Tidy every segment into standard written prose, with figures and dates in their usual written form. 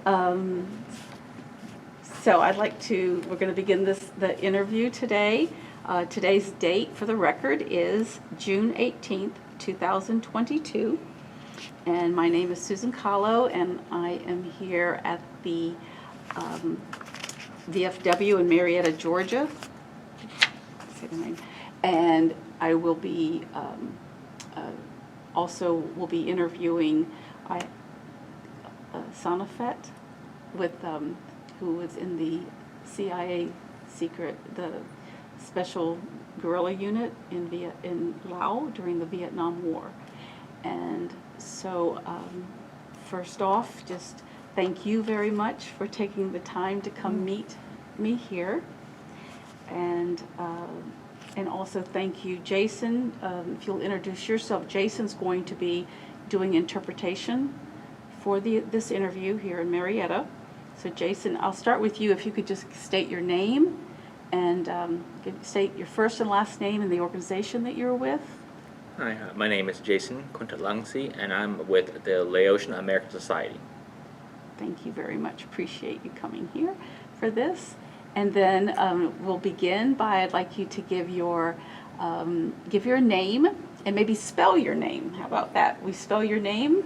Um, so we're going to begin the interview today. Today's date for the record is June 18th, 2022. And my name is Susan Caolo, and I am here at the VFW in Marietta, Georgia. Say the name. And I will be will be interviewing Sonephet who was in the CIA the special guerrilla unit in Laos during the Vietnam War. And so first off, just thank you very much for taking the time to come meet me here. And also thank you, Jason. If you'll introduce yourself. Jason's going to be doing interpretation for this interview here in Marietta. So Jason, I'll start with you. If you could just state your name and state your first and last name and the organization that you're with. Hi, my name is Jason Kuntatlangsi, and I'm with the Laotian American Society. Thank you very much. Appreciate you coming here for this. And then we'll begin by, I'd like you to give your name and maybe spell your name. How about that? We spell your name.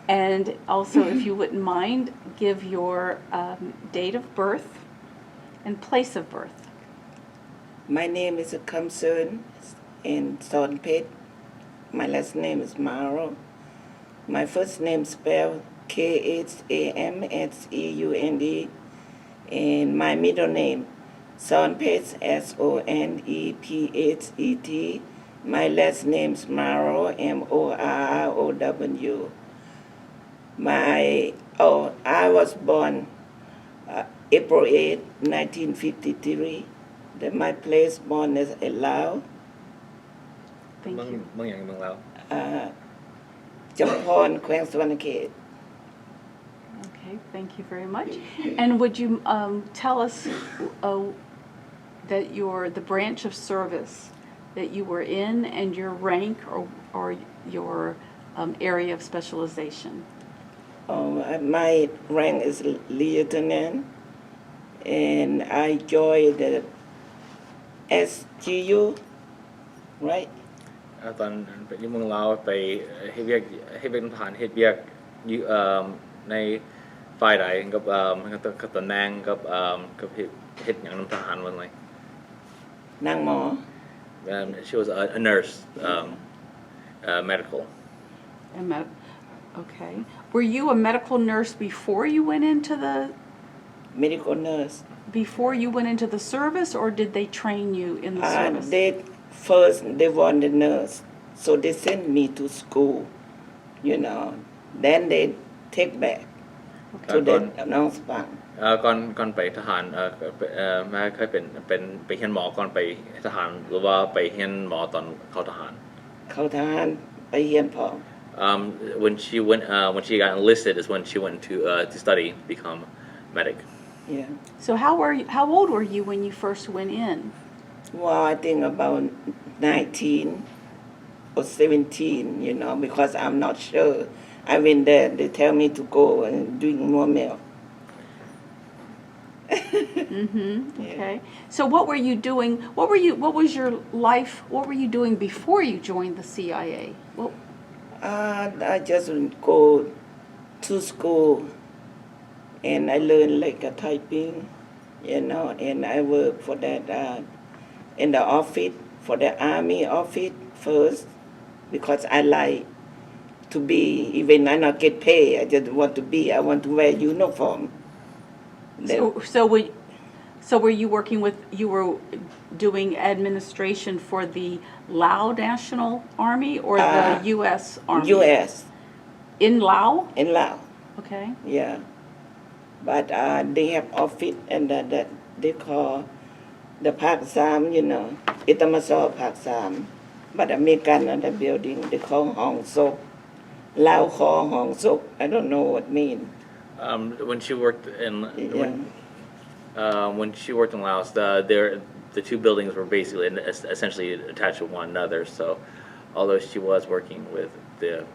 And also, if you wouldn't mind, give your date of birth and place of birth. My name is Khamseune Sonephet. My last name is Morrow. My first name spelled Khamseune, and my middle name Sonephet, Sonephet. My last name is Morrow, Morrow. I was born April 8, 1953. Then my place born is in Laos. Thank you. Japan, Khamseune. Okay, thank you very much. And would you tell us that the branch of service that you were in and your rank or your area of specialization? My rank is lieutenant, and I joined the S.G.U, right? ตอนไปอยู่เมืองลาวไปเฮ็ดเวียกทหารเฮ็ดเวียกอยู่ในฝ่ายใดกับตำแหน่งกับเฮ็ดหยังนำทหารวันไหน นางหมอ She was a nurse, medical. Okay. Were you a medical nurse before you went into the medical nurse? Before you went into the service, or did they train you in the service? They want the nurse, so they sent me to school, Then they take back to the announcement. ก่อนไปทหารแม่เคยเป็นไปเรียนหมอก่อนไปทหารหรือว่าไปเรียนหมอตอนเข้าทหาร เข้าทหารไปเรียนพอ when she got enlisted is when she went to study, become medic. Yeah. So how old were you when you first went in? Well, I think about 19 or 17, because I'm not sure. I went there, they tell me to go and drink more milk. Okay. So what were you doing? What was your life? What were you doing before you joined the CIA? I just go to school and I learned like a typing, and I work for that in the office, for the army office first, because I like to be, even I not get paid, I just want to be, I want to wear uniform. So were you were doing administration for the Lao National Army or the U.S. Army? U.S. In Laos? In Laos. Okay. Yeah. But they have office and that they call the Park Sam, Itamasol Park Sam. But American on the building, they call Hong Sok. Lao call Hong Sok. I don't know what it means. When she worked in when she worked in Laos, the two buildings were basically essentially attached to one another. So, although she was working with the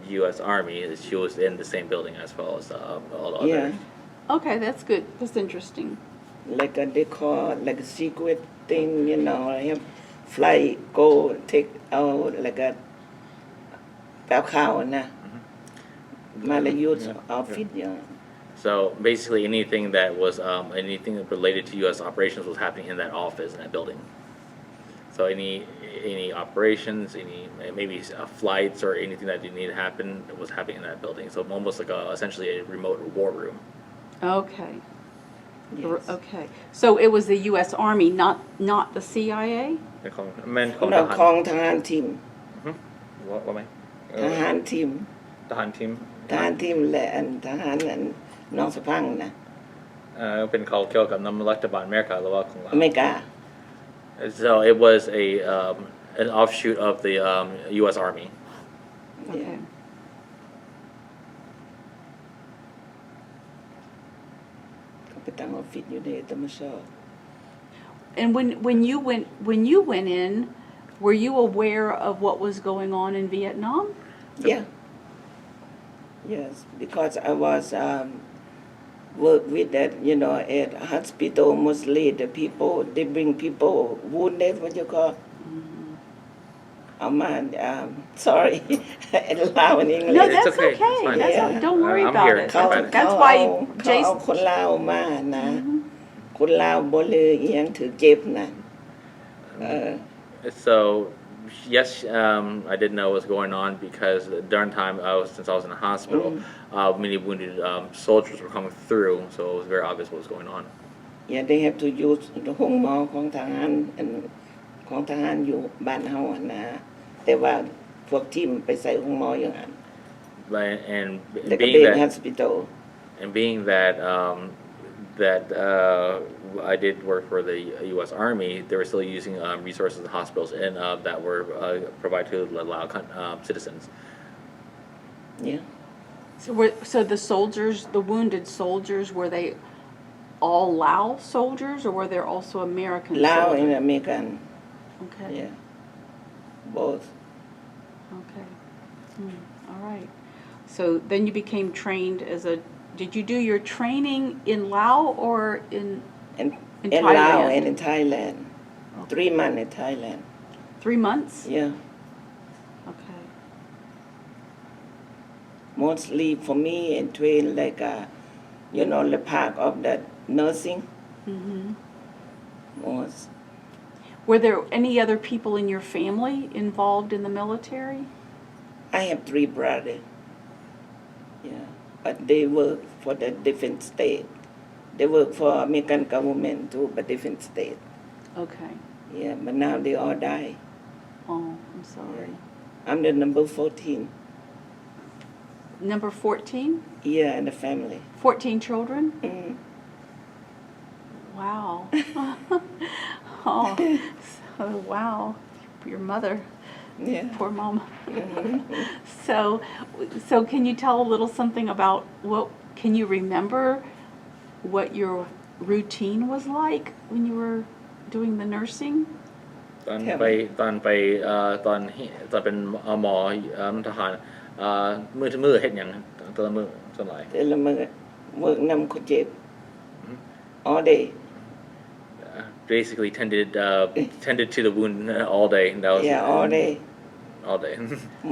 U.S. Army, she was in the same building as well as all the others. Okay, that's good. That's interesting. Like they call like a secret thing, you know. I have flight go take out like a แปลข่าวนะมาลายุทธ์ออฟฟิศอย่าง So basically, anything that was anything related to U.S. operations was happening in that office, in that building. So any operations, any maybe flights or anything that didn't need to happen was happening in that building. So almost like essentially a remote war room. Okay. Yes. Okay. So it was the U.S. Army, not the CIA? เราของทหารทีม ว่าไหม ทหารทีม ทหารทีม ทหารทีมและอันทหารอันน้องสะพังนะ เป็นเขาเกี่ยวกับน้ำรัฐบาลอเมริกาหรือว่าของเรา อเมริกา So it was an offshoot of the U.S. Army. Okay. Ko ไปตั้งออฟฟิศอยู่ในตมช And when you went in, were you aware of what was going on in Vietnam? Yeah. Yes, because I was work with that, you know, at hospital mostly the people they bring people wounded, what you call. Sorry, Lao in English. No, It's that's okay. okay. It's fine. That's Yeah. don't worry I'm about here. it. Talk about it. That's why เขาเอา Jason. คนลาวมานะคนลาวบ่เลยอีหยังถือเจ็บนะ So yes, I didn't know what was going on because during time since I was in the hospital, many wounded soldiers were coming through, so it was very obvious what was going on. Yeah, they have to use ห้องหมอของทหารของทหารอยู่บ้านเฮาอะนะแต่ว่าพวกทีมไปใส่ห้องหมออย่างนั้น And แล้วก็ being เบน that ฮอสพิทอล and being that I did work for the U.S. Army, they were still using resources and hospitals and that were provided to the Lao citizens. Yeah. So the soldiers, the wounded soldiers, were they all Lao soldiers, or were there also American ลาว soldiers? and American. Okay. Yeah. Both. Okay. All right. So then you became trained as a. Did you do your training in Laos or in And In in Laos Thailand? and in Thailand. 3 months in Thailand. 3 months? Yeah. Okay. Mostly for me and train like you know the part of that nursing. Most. Were there any other people in your family involved in the military? I have 3 brothers. Yeah. But they work for the different state. They work for American government too, but different state. Okay. Yeah, but now they all die. Oh, I'm sorry. I'm the number 14. Number 14? Yeah, in the family. 14 children? Mm. Wow. Oh, so, wow. Your mother. Yeah. Poor mom. So can you tell a little something about can you remember what your routine was like when you were doing the nursing? ตอนเป็นหมอทหารมือเฮ็ดหยังแต่ละมือส่วนหลาย Tell them work nam kujep. All day. Basically tended to the wound all day. That was Yeah, all day. all day.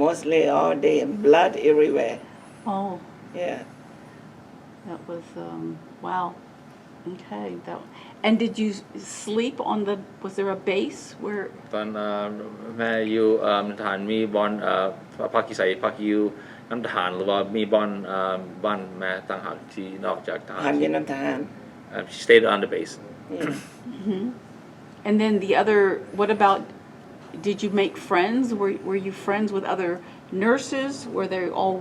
Mostly all day. Blood everywhere. Oh, Yeah. that was wow. Okay. And did you sleep on was there a base where ตอนแม่อยู่ทหารมีบอลพักอยู่น้ำทหารหรือว่ามีบอลบ้านแม่ต่างหากที่นอกจากทหาร Ham yan ang tahan. She stayed on the base. Yeah. and then what about did you make friends? Were you friends with other nurses? Were they all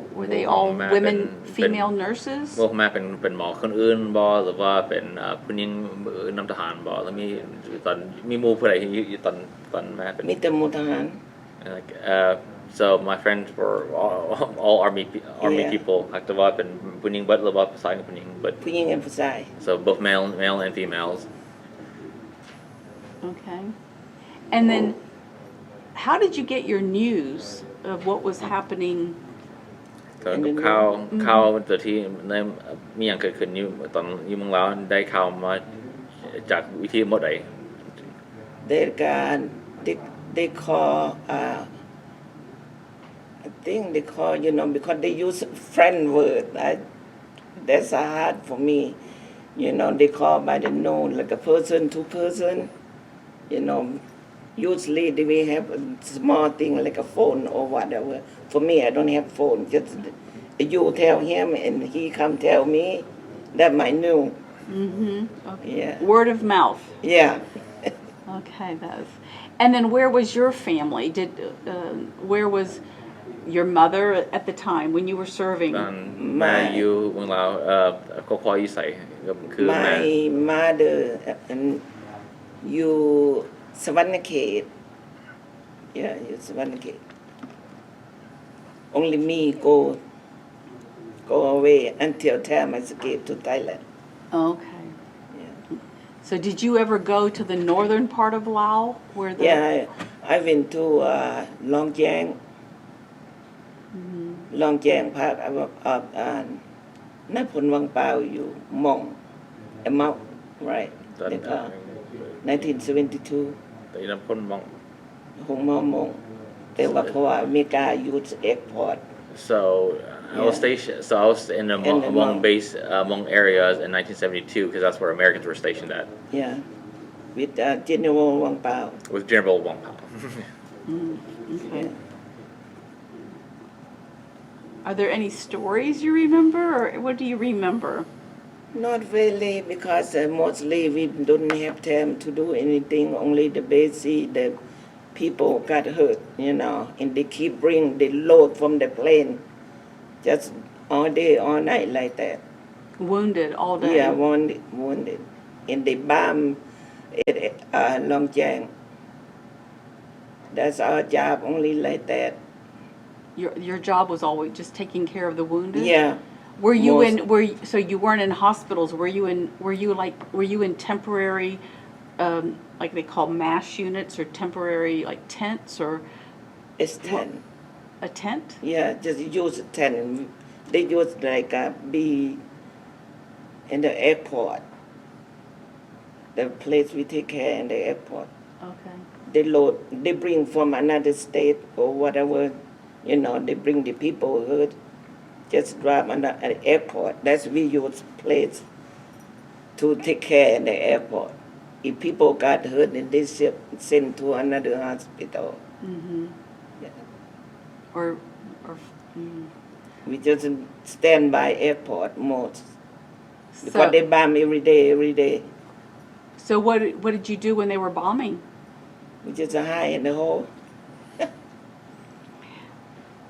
women, female nurses? ว่าแม่เป็นหมอคนอื่นบ่หรือว่าเป็นผู้หญิงน้ำทหารบ่แล้วมีหมู่ผู้ใดอยู่ตอนแม่เป็น Mita mo tahan. Like, so my friends were all army Yeah. people. Like the weapon, puning but the weapon side puning, but Puying and pusay. so both male and females. Okay. And then how did you get your news of what was happening ตอน in กับ the ข่าว news. ข่าวตัวที่ในมีอย่างเกิดขึ้นอยู่ตอนอยู่เมืองลาวได้ข่าวมาจากวิธีหมดใด They got they call I think they call because they use friend word. That's hard for me. They call by the name like a person to person. Usually they may have a small thing like a phone or whatever. For me, I don't have phone. Just you tell him and he come tell me. That my new. Okay. Yeah. Word of mouth. Yeah. Okay, that's. And then where was your family? Where was your mother at the time when you were serving? ตอนแม่อยู่เมืองลาวก็พ่ออยู่ใส่ก็คือแม่ My mother you Savannakhet. Yeah, you Savannakhet. Only me go away until time I escape to Thailand. Okay. Yeah. So did you ever go to the northern part of Laos where the Yeah, I went to Long Giang. Long Giang Park of Napon Wang Pao you Mong. A mount, right? ตอน They call 1972. ตอนนั้นคนมอง หงมอมงแต่ว่าเพราะว่าอเมริกา use export So I was stationed. So I was in the among Hmong. base among areas in 1972 because that's where Americans were stationed at yeah with General Wang Pao. with General Wang Pao. Okay. Are there any stories you remember, or what do you remember? Not really because mostly we don't have time to do anything, only the basic the people got hurt, and they keep bring the load from the plane just all day, all night like that. Wounded all day. Yeah, wounded. And they bomb at Long Giang. That's our job, only like that. Your job was always just taking care of the wounded? Yeah. Were you most- so you weren't in hospitals, were you in temporary like they call MASH units or temporary like tents or It's 10. a tent? Yeah, just use 10. They use like be in the airport. The place we take care in the airport. Okay. They bring from another state or whatever, they bring the people hurt. Just drop at the airport. That's we use place to take care in the airport. If people got hurt, then they send to another hospital. Yeah. Or We just stand by airport most. Because so, they bomb every day. so what did you do when they were bombing? We just hide in the hole.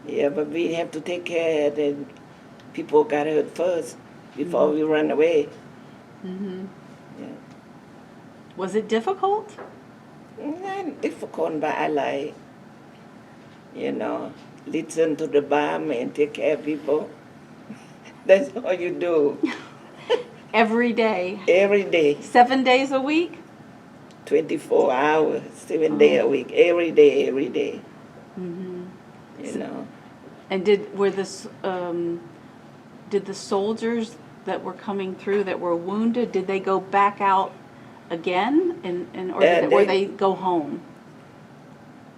Yeah, but we have to take care that people got hurt first before we run away. Yeah. Was it difficult? Not difficult, but I like, listen to the bomb and take care of people. That's all you do. Every day? Every day, 7 days a week? 24 hours, 7 days a week, every day. And did the soldiers that were coming through that were wounded, did they go back out again or they go home?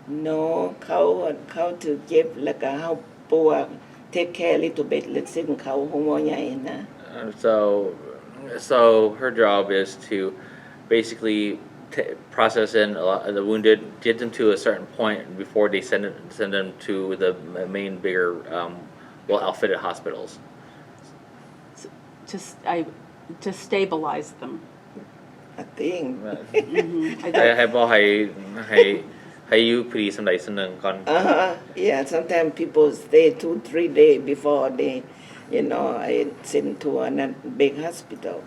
No, เขาถือเจ็บแล้วก็เขาปวด take care little bit แล้วซึ่งเขาหัวใหญ่นะ So her job is to basically process in a lot of the wounded, get them to a certain point before they send them to the main bigger, well-outfitted hospitals. To stabilize them. I think. ให้บอกให้อยู่พรีสำหรับสนึงก่อน Yeah, sometimes people stay 2-3 days before they, I send to another big hospital.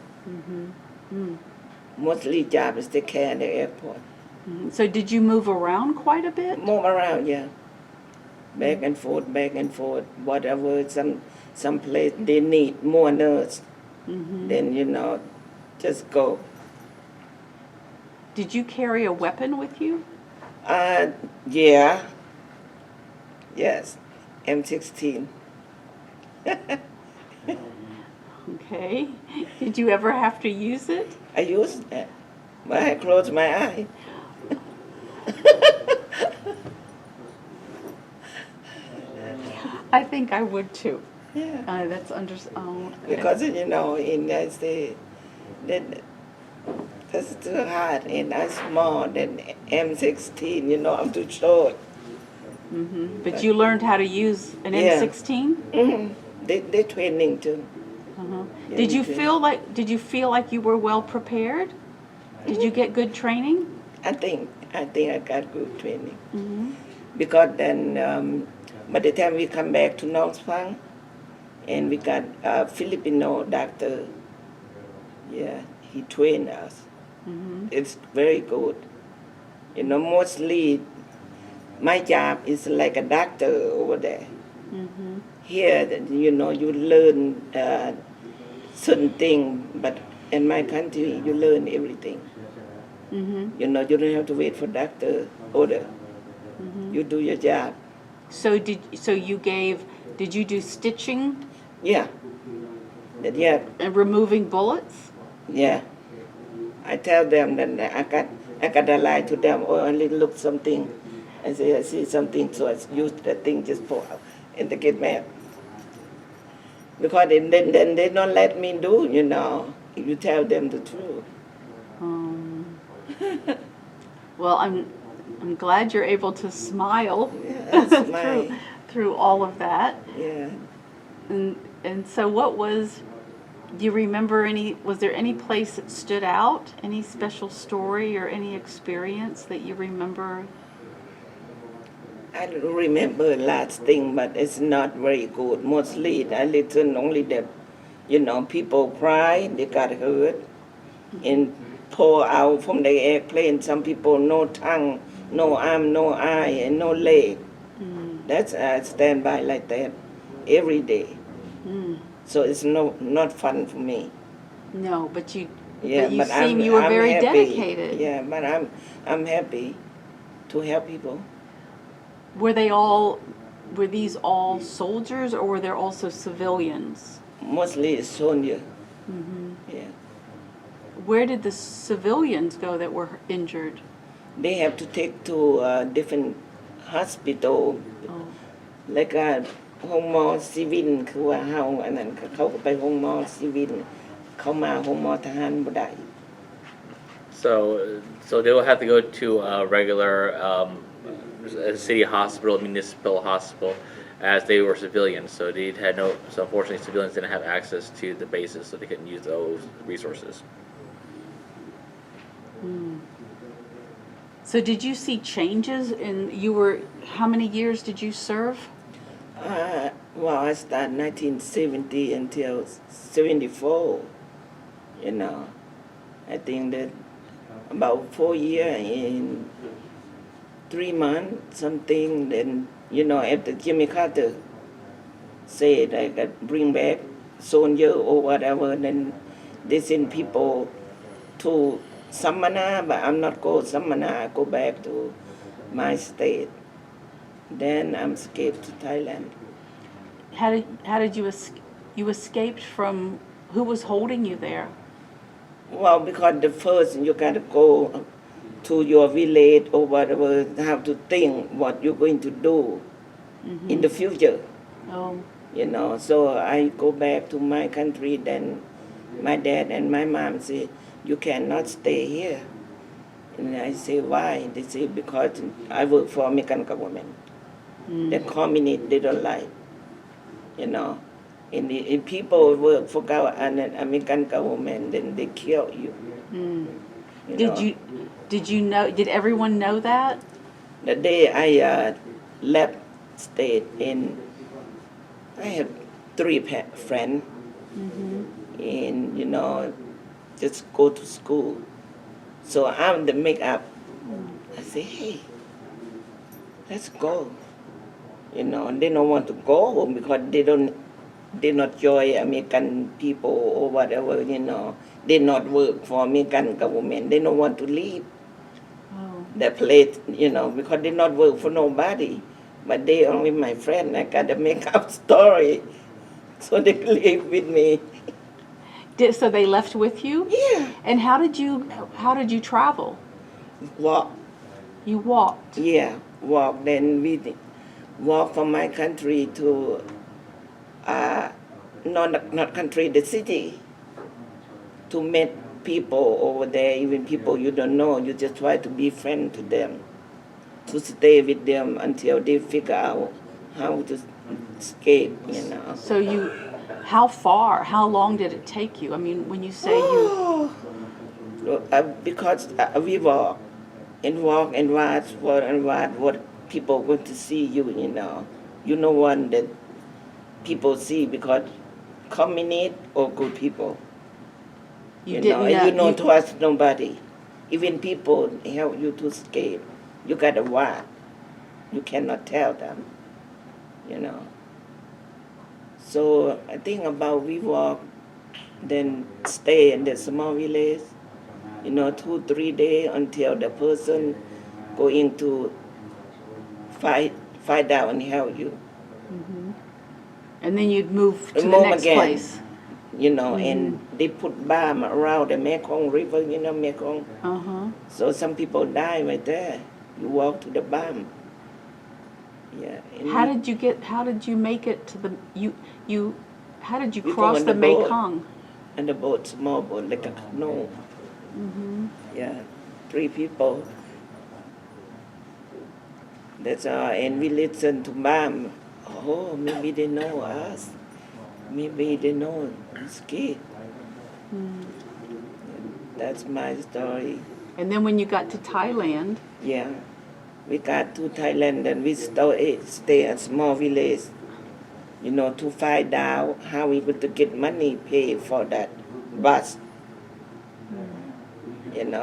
Mostly job is take care in the airport. So did you move around quite a bit? Move around, yeah. Back and forth, whatever. Some place they need more nurse. Then, just go. Did you carry a weapon with you? Yeah. Yes, M16. Okay. Did you ever have to use it? I use that, but I close my eye. I think I would too. Yeah. That's under. Because you know, in I say that that's too hard, and I'm small. Then M16, you know, I'm too short. But you learned how to use an Yeah. M16. They training too. Yeah, Did we you train. feel like you were well prepared? Did you get good training? I think I got good training because then by the time we come back to North Fang, and we got a Filipino doctor. Yeah, he trained us. It's very good. You know, mostly my job is like a doctor over there. Here, you know, you learn certain thing, but in my country, you learn everything. You know, you don't have to wait for doctor order. You do your job. Did you do stitching Yeah. Yeah. and removing bullets? Yeah. I tell them that I got to lie to them or only look something. I say I see something, so I use that thing just pull out and they get mad. Because then they don't let me do, you know, if you tell them the truth. Well, I'm glad you're able to smile Yeah, that's through all of that. yeah. And so do you remember was there any place that stood out? Any special story or any experience that you remember? I don't remember last thing, but it's not very good. Mostly I listen only that, you know, people cry, they got hurt, and pour out from the airplane. Some people no tongue, no arm, no eye, and no leg. That's I stand by like that every day. So it's not fun for me. No, but you Yeah, you but seem you were I'm very happy. dedicated. Yeah, but I'm happy to help people. Were these all soldiers or were there also civilians? Mostly it's Sonia. Yeah. Where did the civilians go that were injured? They have to take to a different hospital, Oh. like a โรงหมอซีวิลคือว่าเฮาอันนั้นเขาก็ไปโรงหมอซีวิลเขามาโรงหมอทหารบ่ได้ So they will have to go to a regular a city hospital, municipal hospital, as they were civilians. So unfortunately, civilians didn't have access to the bases, so they couldn't use those resources. So did you see changes how many years did you serve? Well, I started 1970 until 74. You know, I think that about 4 years in 3 months, something. Then, you know, after Jimmy Carter said I could bring back soldier or whatever, then they send people to Samana, but I'm not go Samana. I go back to my state. Then I'm escaped to Thailand. How did you escaped from who was holding you there? Well, because the first you gotta go to your village or whatever, have to think what you're going to do in the future. Oh. You know, so I go back to my country. Then my dad and my mom say, "You cannot stay here." And I say, "Why?" They say, "Because I work for American government. The communist they don't like, you know. And if people work for American government, then they kill you." Did everyone know that? The day I left state, and I have 3 friends, and you know, just go to school. So I'm the makeup. I say, "Hey, let's go." You know, they don't want to go home because they not join American people or whatever. You know, they not work for American government. They don't want to leave the place. You know, because they not work for nobody. But they only my friend. I got to make up story So they live with me. So they left with you? Yeah. And how did you travel? Walk. You walked. Yeah, walk. Then we walk from my country to uh, not country, the city, to meet people over there, even people you don't know. You just try to be friend to them, to stay with them until they figure out how to escape, you know. So how long did it take you? I mean, when you say you, Oh, because we walk and watch what people going to see you, you know. You know one that people see because communist or good people. you And you didn't, don't trust nobody. Even people help you to escape. You gotta watch. You cannot tell them, you know. So I think about we walk, then stay in the small village, 2-3 days until the person going to fight out and help you. and then you'd move to the Move next again. place. And they put bomb around the Mekong River, Mekong. So some people die right there. You walk to the bomb. Yeah. and How we- did you make it to how did you We go cross on the the boat. Mekong? And the boat, small boat, like a canoe. Yeah, 3 people. That's all. And we listen to mom. Oh, maybe they know us. Maybe they know this kid. That's my story. And then when you got to Thailand, Yeah. We got to Thailand and we stay at small village, to find out how we going to get money pay for that bus.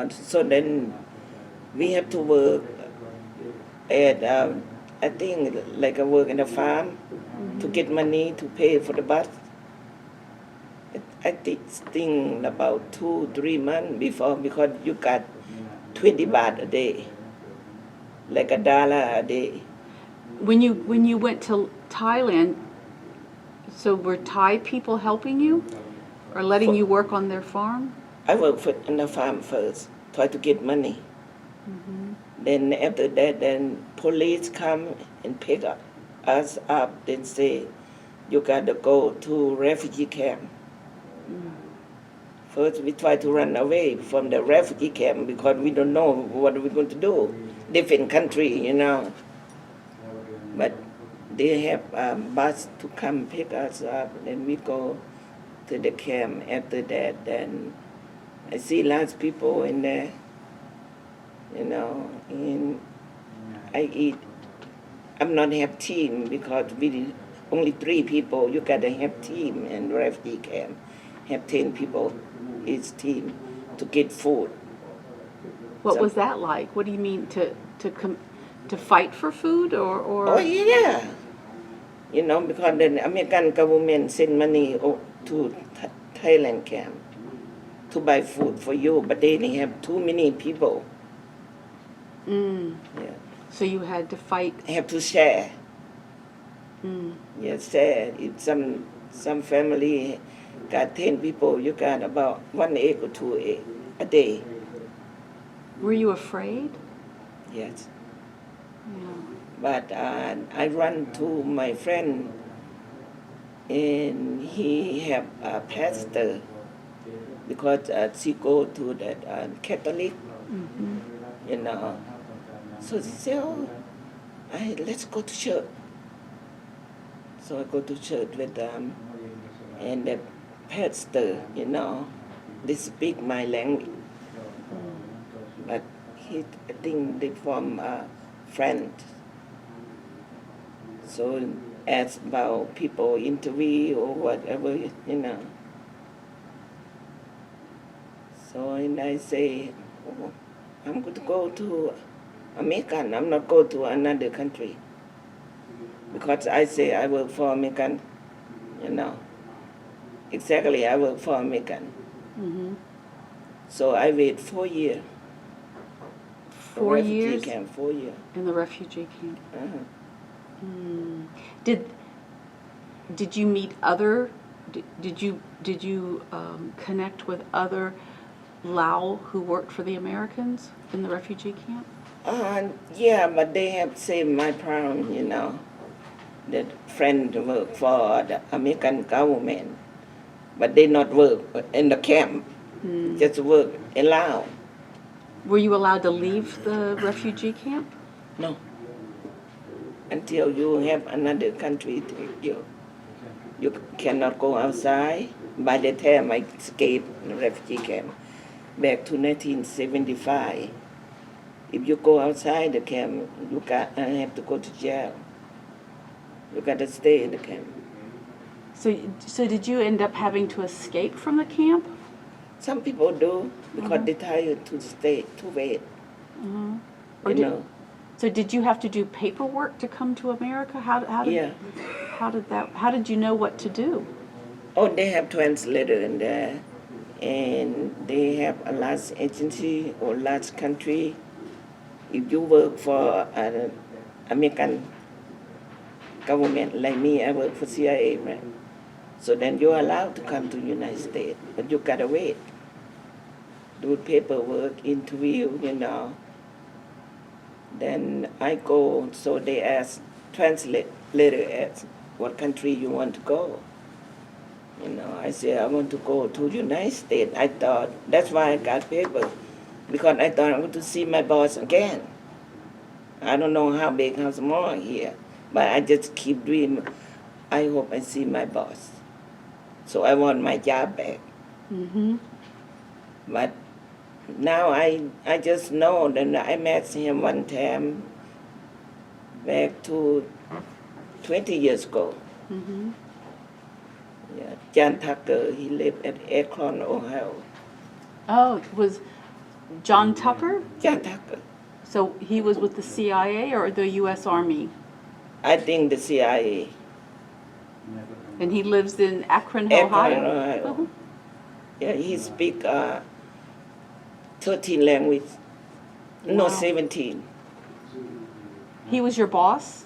So then we have to work at, I think, like I work in a farm to get money to pay for the bus. I think about 2-3 months before, because you got 20 baht a day, like $1 a day. when you went to Thailand, so were Thai people helping you or letting you work on their farm? I work on the farm first, try to get money. Then after that, then police come and pick us up. Then say, you got to go to refugee camp. First, we try to run away from the refugee camp because we don't know what we're going to do. Different country, But they have a bus to come pick us up. Then we go to the camp. After that, then I see lots of people in there, and I eat. I'm not have team because we only 3 people. You gotta have team in refugee camp. Have 10 people each team to get food. What So- was that like? What do you mean to fight for food or Oh yeah, because the American government send money to Thailand camp to buy food for you, but they didn't have too many people. Yeah, So you had to fight. have to share. Yeah, share. If some family got 10 people, you got about 1 egg or 2 egg a day. Were you afraid? Yes. Yeah. But I run to my friend, and he have a pastor because she go to that Catholic, So she said, "Oh, let's go to church." So I go to church with them, and the pastor, they speak my language, but I think they from French. So ask about people interview or whatever, So and I say, oh, I'm going to go to American. I'm not go to another country. Because I say I work for American, Exactly, I work for American. So I wait 4 years. 4 years Refugee camp, 4 years. in the refugee camp. Uh-huh. Did did you meet other? Did you connect with other Lao who worked for the Americans in the refugee camp? Yeah, but they have same my problem, you know. That friend work for the American government, but they not work in the camp, just work in Laos. Were you allowed to leave the refugee camp? No, until you have another country take you. You cannot go outside. By the time I escaped the refugee camp back to 1975, if you go outside the camp, you have to go to jail. You got to stay in the camp. So did you end up having to escape from the camp? Some people do because they tired to stay to wait. Or You know. So did you have to do paperwork to come to America? Yeah. How did you know what to do? Oh, they have translator in there, and they have a large agency or large country. If you work for an American government like me, I work for CIA, right? So then you're allowed to come to United States, but you gotta wait. Do paperwork, interview, you know. Then I go, so they ask, translator ask, what country you want to go? You know, I say, I want to go to United States. I thought, that's why I got paper, because I thought I want to see my boss again. I don't know how big, how small here, but I just keep dreaming. I hope I see my boss. So I want my job back. But now I just know that I met him one time back to 20 years ago. Yeah, John Tucker, he lived at Akron, Ohio. Oh, it was John Tucker? John Tucker. So he was with the CIA or the U.S. Army? I think the CIA. And he lives in Akron, Akron, Ohio? Ohio. Yeah, he speak 13 languages. No, Wow. 17. He was your boss?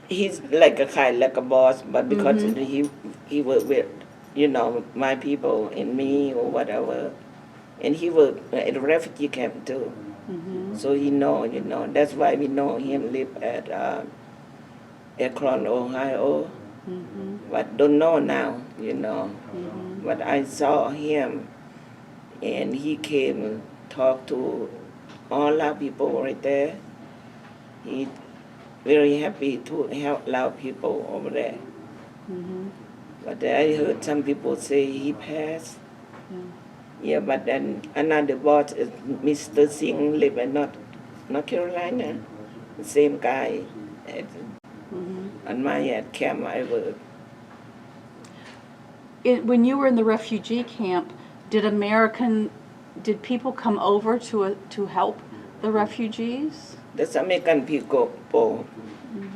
He's like a kind, like a boss, but because he worked with, you know, my people and me or whatever, and he worked at a refugee camp too. So he know, you know, that's why we know him live at Akron, Ohio, but don't know now, you know. But I saw him, and he came and talked to all our people right there. He very happy to help Lao people over there. But I heard some people say he passed. Yeah, but then another boss is Mr. Singh live in North Carolina. The same guy at Marietta camp I work. When you were in the refugee camp, did people come over to help the refugees? There's American people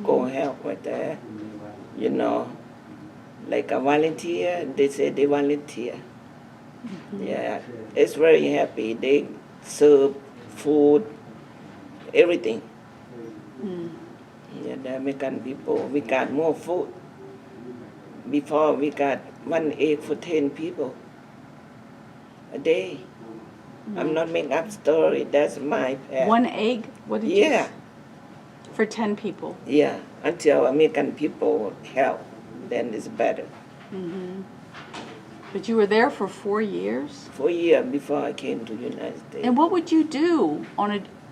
go help with that, you know, like a volunteer. They say they volunteer. Yeah, it's very happy. They serve food, everything. Yeah, the American people, we got more food. Before we got 1 egg for 10 people a day. I'm not making up story. That's my pet. 1 egg? What did you? Yeah, For 10 people. yeah. Until American people help, then it's better. But you were there for 4 years? 4 years before I came to United States. And what would you do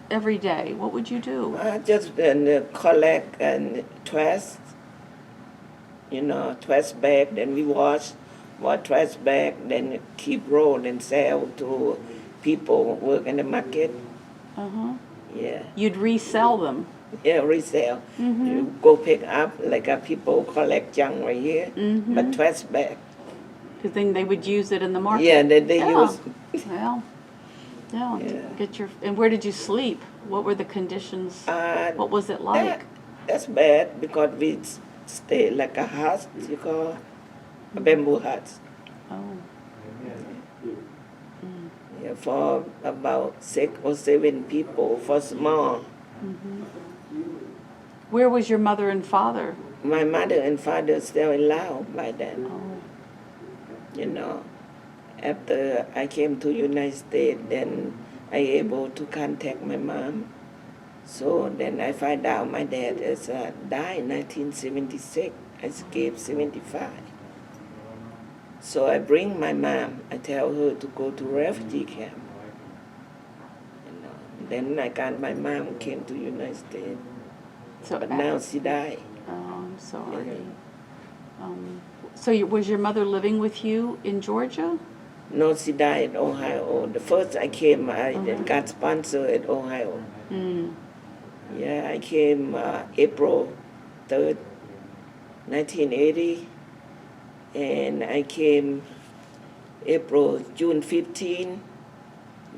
every day? What would you do? I just collect and trash, you know, trash bag. Then we wash trash bag. Then keep roll and sell to people who work in the market. Yeah, You'd resell them. yeah, resell. You go pick up like people collect junk right here, but trash bag. Because then they would use it in the market. Yeah, they use. Well, yeah. Yeah. And where did you sleep? What were the conditions? What was it like? That's bad because we stay like a hut, you call a bamboo hut. Oh. Yeah, for about 6 or 7 people, for small. Where was your mother and father? my mother and father still in Laos by then. Oh. You know, after I came to United States, then I able to contact my mom. So then I find out my dad is died in 1976. I escaped 75. So I bring my mom. I tell her to go to refugee camp. You know. Then I got my mom came to United States, So but now she died. Oh, I'm sorry. Yeah. So was your mother living with you in Georgia? No, she died in Ohio. The first I came, I Uh-huh. got sponsored at Ohio. Mm. Yeah, I came April 3rd, 1980, and I came June 15.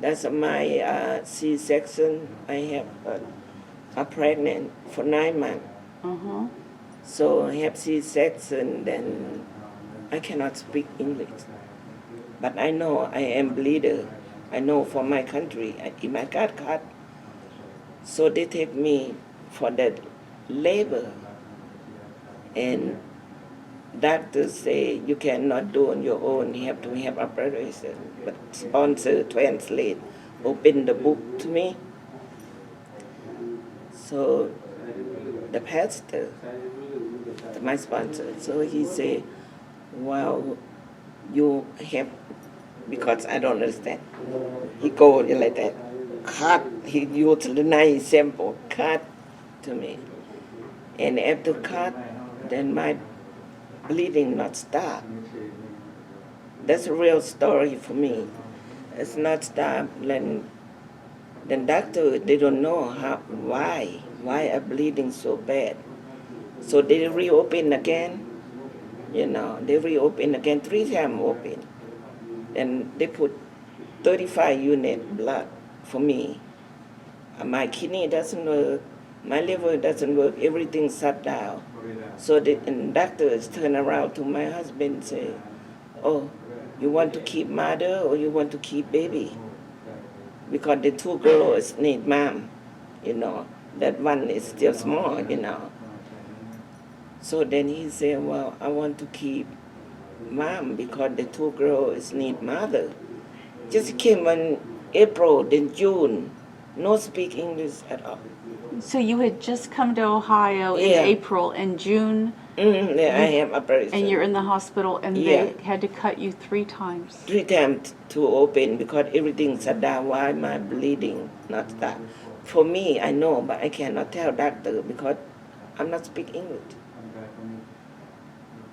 That's my C-section. I have a pregnant for 9 months. Uh-huh. So I have C-section, then I cannot speak English. But I know I am bleeder. I know for my country, if I got cut, so they take me for that labor. And doctors say you cannot do on your own, you have to have operation. But sponsor, translate, open the book to me. So the pastor, my sponsor, so he said, well, you have, because I don't understand. He go like that, cut, he used the nice sample, cut to me. And after cut, then my bleeding not stop. That's a real story for me. It's not stop. Then doctor, they don't know why I'm bleeding so bad. So they reopen again. You know, they reopen again 3 times open. And they put 35 unit blood for me. My kidney doesn't work, my liver doesn't work, everything shut down. So the doctors turn around to my husband and say, oh, you want to keep mother or you want to keep baby? Because the 2 girls need mom, you know. That one is still small, you know. So then he said, well, I want to keep mom because the 2 girls need mother. Just came in April, then June, no speak English at all. So you had just come to Ohio in Yeah. April and June, Yeah, I have operation. and you're in the hospital, and Yeah. they had to cut you 3 times. 3 times to open because everything shut down. Why my bleeding not stop? For me, I know, but I cannot tell doctor because I'm not speak English.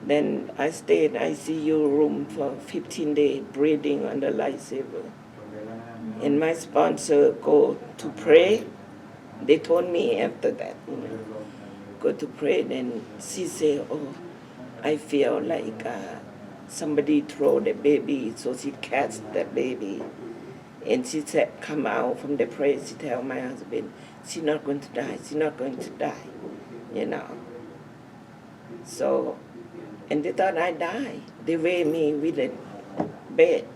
Then I stayed in ICU room for 15 days, breathing under lifesaver. And my sponsor go to pray. They told me after that, you know, go to pray. Then she said, oh, I feel like somebody throw the baby, so she catch the baby. And she said, come out from the prayer. She tell my husband, she's not going to die. She's not going to die, you know. So, and they thought I died. They weigh me with a bed.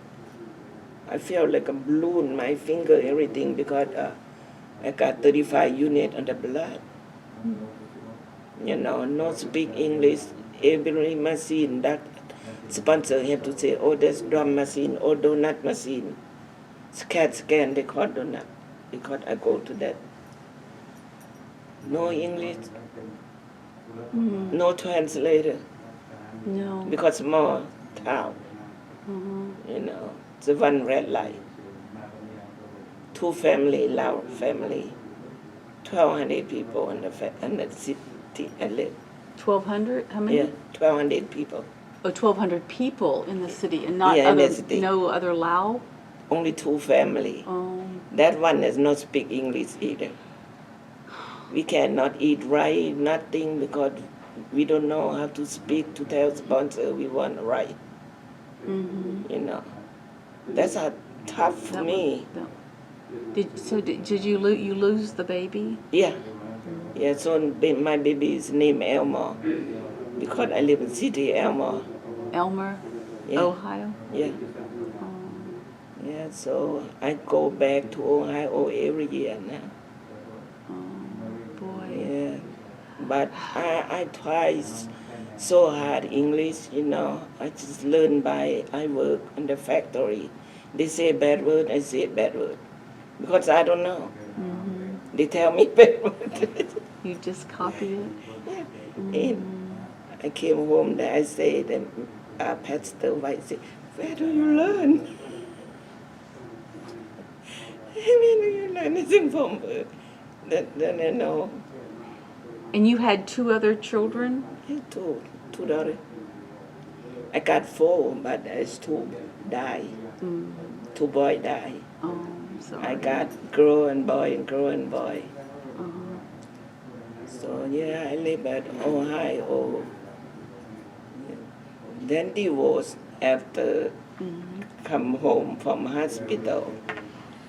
I feel like a balloon, my finger, everything, because I got 35 units on the blood. You know, no speak English. Every machine that sponsor have to say, oh, there's drum machine, or donut machine. CAT scan, they call donut, because I go to that. No English, no translator, No. because more town, you know, the one red light. 2 family, loud family, 1,200 people in the city I live. 1,200? How many? Yeah, 1,200 people. Oh, 1,200 people in the city, and not Yeah, in other, the city. no other Lao? Only 2 family. Oh. That one does not speak English either. We cannot eat right, nothing, because we don't know how to speak to tell sponsor we want right. You know, that's how tough for That me. was- Did you lose the baby? Yeah, yeah. So my baby is named Elmer because I live in city Elmer. Elmer? Yeah. Ohio? Yeah, Oh, yeah. So I go back to Ohio every year now. oh, boy. Yeah, but I try so hard English, you know. I just learn by I work in the factory. They say bad word, I say bad word because I don't know. They tell me bad word. You just copy it. And I came home there, I said, and Pastor White said, where do you learn? Where do you learn anything from her? Then I know. And you had 2 other children? Two daughters. I got 4, but there's 2 die. 2 boys die. Oh, I'm sorry. I got girl and boy and girl and boy. Uh-huh. So yeah, I live at Ohio. Then divorced after come home from hospital.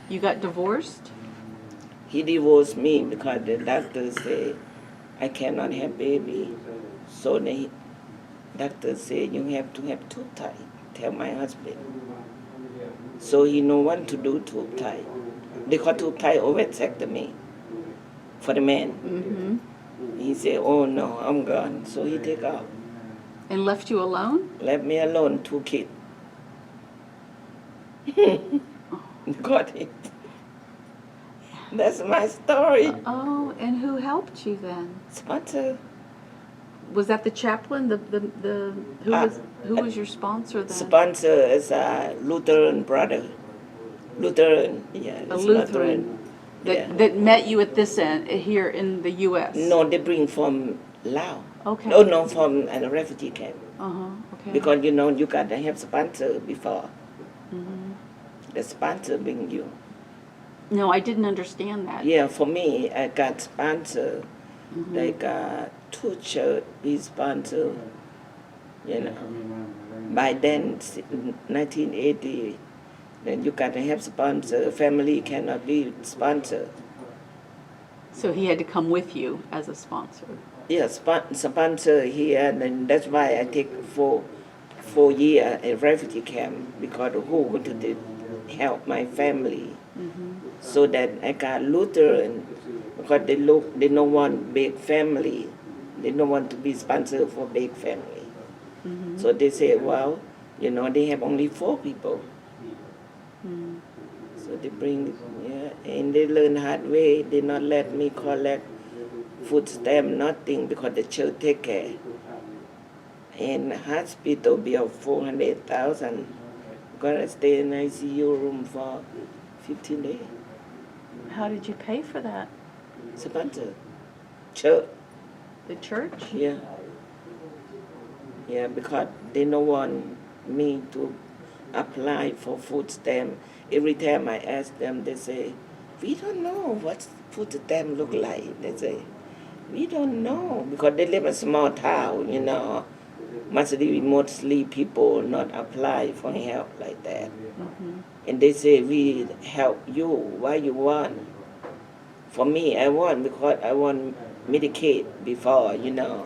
You got divorced? He divorced me because the doctor said I cannot have baby. So the doctor said you have to have tube tie. Tell my husband. So he no want to do tube tie. They call tube tie ovariectomy for the man. He said, oh no, I'm gone. So he take off. And left you alone? Left me alone, 2 kids. Got it. That's my story. Oh, and who helped you then? Sponsor. Was that the chaplain? Who was your sponsor then? Sponsor is a Lutheran brother. Lutheran, yeah. A it's Lutheran. That met you at this end here in the U.S. No, they bring from Laos. Okay. No, from a refugee camp. Okay. Because you know you gotta have sponsor before. The sponsor bring you. No, I didn't understand that. Yeah, for me, I got sponsor. Like 2 church be sponsor. You know. By then, 1980, then you gotta have sponsor. Family cannot be sponsor. So he had to come with you as a sponsor. Yeah, sponsor here, and that's why I take 4 years at refugee camp because who wanted to help my family. So that I got Lutheran because they don't want big family. They don't want to be sponsored for big family. So they say, well, you know, they have only 4 people. So they bring, and they learn hard way. They not let me collect food stamp, nothing, because the church take care. And hospital bill 400,000. Gotta stay in ICU room for 15 days. How did you pay for that? Sponsor. Church. The church? Yeah. Yeah, because they don't want me to apply for food stamp. Every time I ask them, they say, we don't know what food stamp look like. They say, we don't know. Because they live in a small town, you know. Mostly people not apply for help like that. And they say, we help you. Why you want? For me, I want because I want Medicaid before, you know.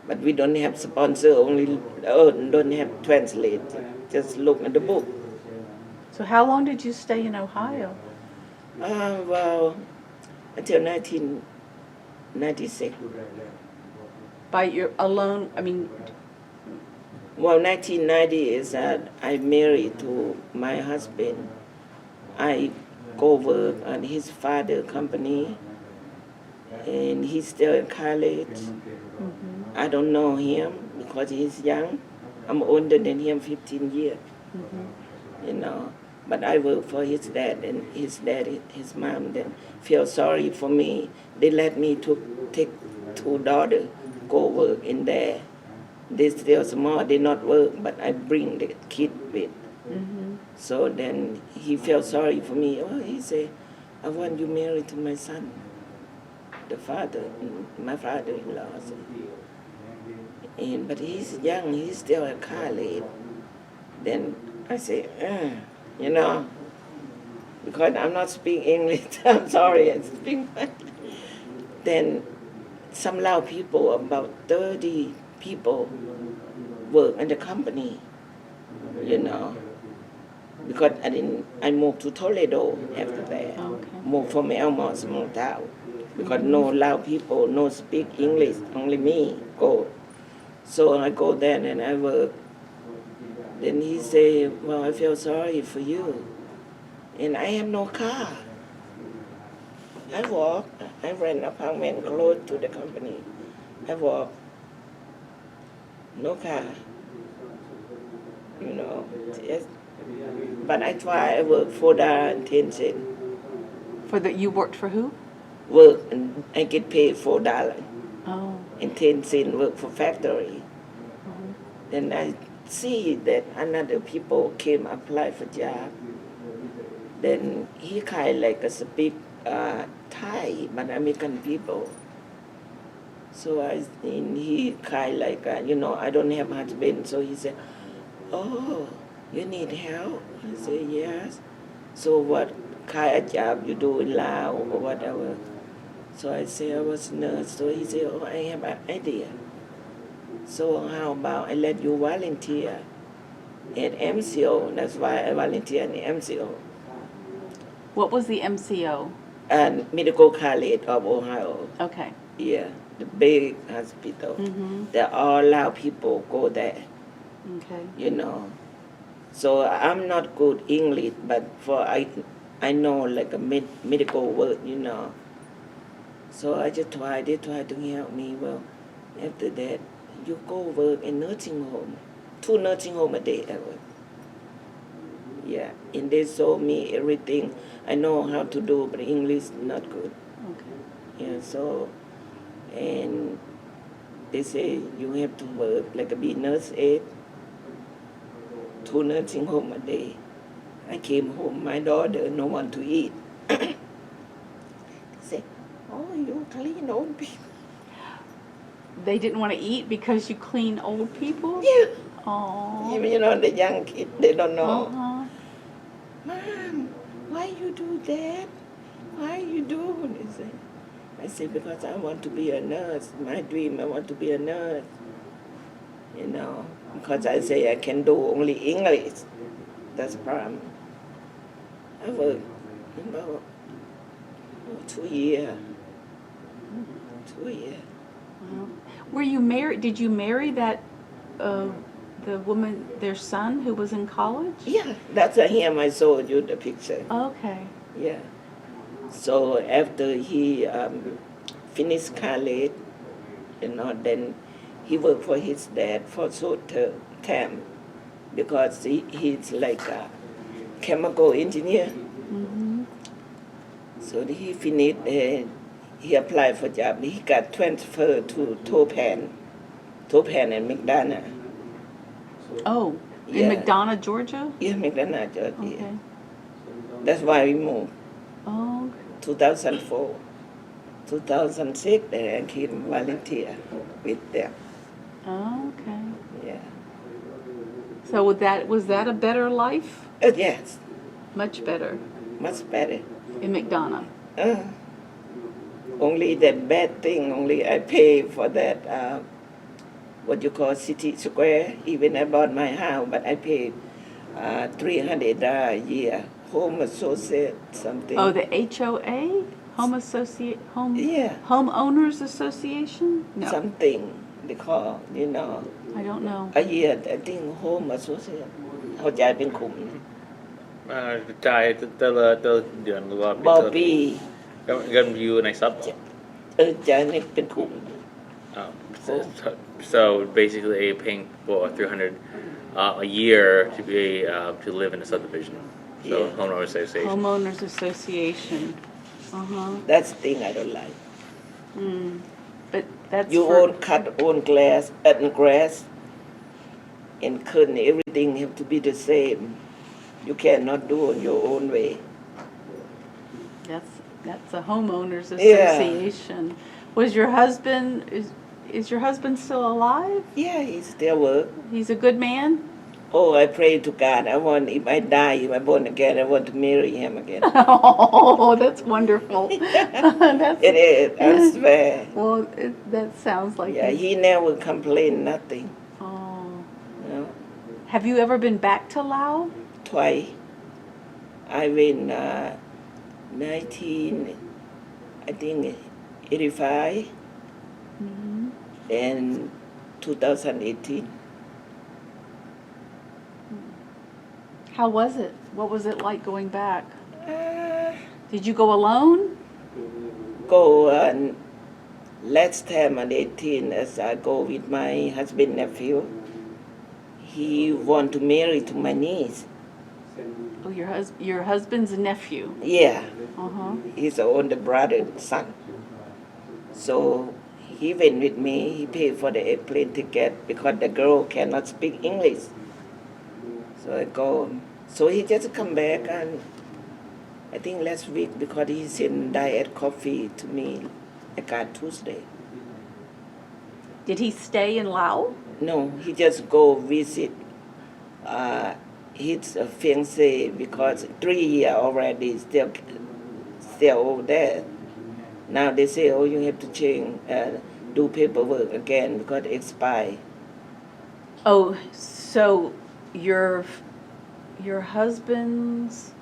But we don't have sponsor, only don't have translate. Just look at the book. So how long did you stay in Ohio? Well, until 1996. By your alone, I mean... Well, 1990 is that I married to my husband. I go work at his father company, and he's still in college. I don't know him because he's young. I'm older than him 15 years, you know. But I work for his dad, and his mom, then feel sorry for me. They let me to take 2 daughters, go work in there. They still small, they not work, but I bring the kid with. So then he felt sorry for me. Oh, he said, I want you married to my son, the father, my father-in-law. But he's young, he's still at college. Then I say, you know, because I'm not speaking English, I'm sorry, I speak. Then some Lao people, about 30 people, work in the company, you know. Because I moved to Toledo after that. Okay. Moved from Elmo, small town. because no Lao people no speak English, only me go. So I go there and I work. Then he say, well, I feel sorry for you. And I have no car. I walk. I rent an apartment close to the company. I walk. No car. You know. Yes. But I try. I work $4 and 10 cents. You worked for who? Work and I get paid $4 Oh. and 10 cents. Work for factory. Then I see that another people came apply for job. Then he kind like a speak Thai, but American people. So he kind like, I don't have husband. So he said, oh, you need help? I said, yes. So what kind of job you do in Laos or whatever? So I said, I was nurse. So he said, oh, I have an idea. So how about I let you volunteer at MCO? That's why I volunteer in the MCO. What was the MCO? And Medical College of Ohio. Okay. Yeah, the big hospital. Mm-hmm. There all Lao people go there, Okay. So I'm not good English, but I know like a medical word, So I just they try to help me. Well, after that, you go work in nursing home, 2 nursing home a day I work. Yeah, and they show me everything. I know how to do, but English not good. Okay. Yeah, so, and they say you have to work like a be nurse aide, 2 nursing home a day. I came home, my daughter no one to eat. They say, oh, you clean old people. They didn't want to eat because you clean old people? Yeah. Oh. The young kids, they don't know. Uh-huh. Mom, why you do that? Why you do? They say. I say, because I want to be a nurse. My dream, I want to be a nurse. Because I say I can do only English. That's the problem. I worked about 2 years. 2 years. Wow. Were you married? Did you marry that the woman, their son, who was in college? Yeah, that's him. I showed you the picture. Okay. Yeah. So after he finished college, then he worked for his dad for short term because he's like a chemical engineer. Mm-hmm. So he finished. He applied for job. He got transferred to Topan and McDonough. Oh, Yeah. in McDonough, Georgia? Yeah, McDonough, Georgia. Okay. That's why we moved. Oh, 2004. 2006, then I came volunteer with them. okay. Yeah. So was that a better life? Yes, Much better much better. in McDonough. Only that bad thing, only I pay for that, what you call city square. Even I bought my house, but I paid $300 a year. Home associate something. Oh, the HOA? Yeah. Homeowners Association? No, Something they call, I don't know. a year, I think home associate. เขาจ่ายเป็นขุม จ่ายแต่ละเดือนหรือว่าเป็น บ่ แต่ละ ปี เงินอยู่ในซับเหรอ จ่ายนี่เป็นขุม Oh, so basically paying for $300 a year to be to live in a subdivision. So Yeah. homeowner association. Homeowners Association. Uh-huh. That's the thing I don't like. But that's You for, own cut, own grass, and curtain, everything have to be the same. You cannot do on your own way. that's a homeowners Yeah. association. Was your husband is your husband still alive? Yeah, he still work. He's a good man? Oh, I pray to God. If I die, if I born again, I want to marry him again. Oh, that's wonderful. That's, It is, I swear. well, that sounds like Yeah, he never complained nothing. Oh. Have you ever been back to Laos? Twice. I went 19, I think 85 Mhm. and 2018. How was it? What was it like going back? Uh, Did you go alone? go last time at 18 as I go with my husband nephew. He want to marry to my niece. Oh, your husband's nephew. Yeah, Uh-huh. he's the older brother son. So he went with me. He paid for the airplane ticket because the girl cannot speak English. So I go. So he just come back and I think last week because he sent diet coffee to me. I got Tuesday. Did he stay in Laos? No, he just go visit his fiancée because 3 years already still over there. Now they say, oh, you have to change, do paperwork again because it expired. Oh, so your husband's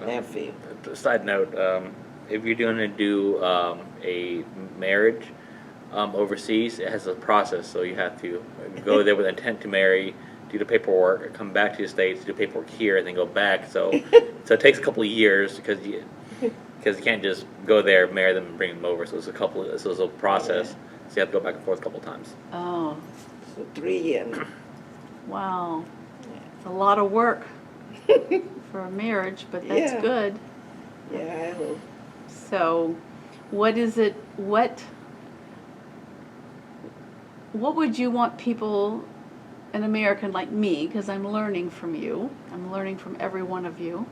Nephew. Side note, if you're going to do a marriage overseas, it has a process. So you have to go there with intent to marry, do the paperwork, come back to the States, do paperwork here, and then go back. So it takes a couple of years because you can't just go there, marry them, and bring them over. So it's a process. So you have to go back and forth a couple of times. Oh, So 3 years. wow. It's a lot of work for a marriage, but that's Yeah. good. Yeah, I hope. So, what would you want people, an American like me, because I'm learning from you, I'm learning from every one of you,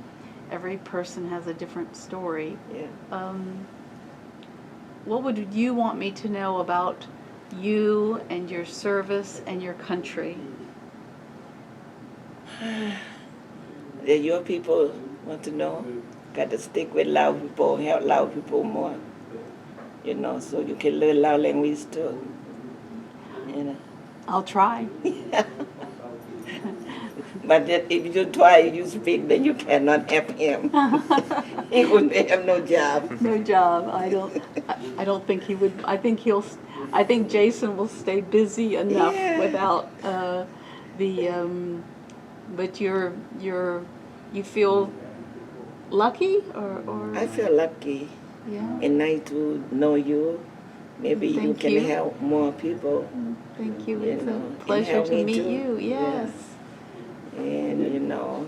every person has a different story. Yeah. What would you want me to know about you and your service and your country? That your people want to know. Got to stick with Lao people, help Lao people more. You know, so you can learn Lao language too. You know. I'll try. But that if you try, you speak, then you cannot help him. He would have no job. No job. I don't think he would. I think Jason will stay busy enough Yeah. without but you feel lucky or I feel lucky yeah. and nice to know you. Maybe you Thank can you. help more people. Thank you. You It's know, a and pleasure help to me meet too. you. Yes. And you know,